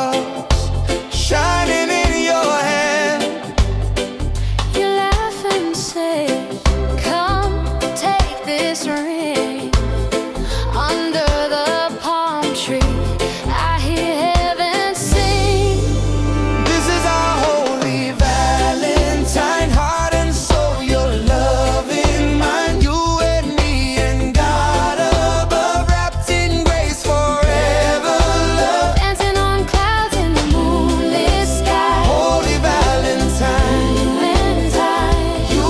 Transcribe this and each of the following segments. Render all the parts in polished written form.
stars shining in your hand. You laugh and say, come take this ring. Under the palm tree I hear heaven sing. This is our holy Valentine, heart and soul, your love in mine. You and me and God above, wrapped in grace forever, love. Dancing on clouds in the moonlit sky. Holy Valentine, You and I, you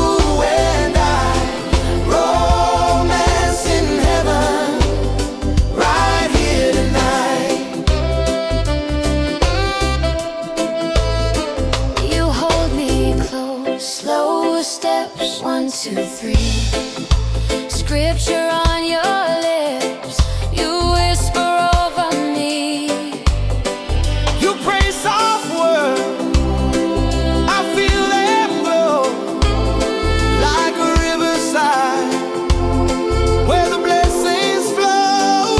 and I, romance in heaven, right here tonight. you hold me close, slow steps, 1, 2, 3. Scripture on your lips, you whisper over me. You pray soft words, I feel them grow like a riverside where the blessings flow.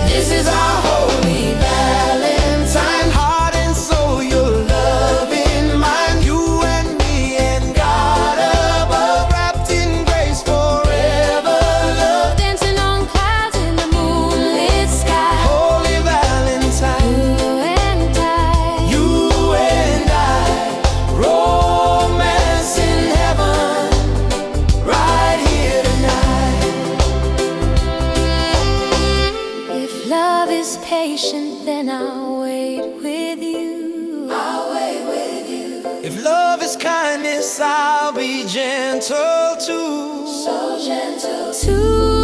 This is our holy Valentine, heart and soul, your love in mine. You and me and God above, wrapped in grace forever, love. Dancing on clouds in the moonlit sky. Holy Valentine, You and I, romance in heaven, right here tonight. if love is patient, then I'll wait with you. I'll wait with you. If love is kindness, I'll be gentle too. So gentle too.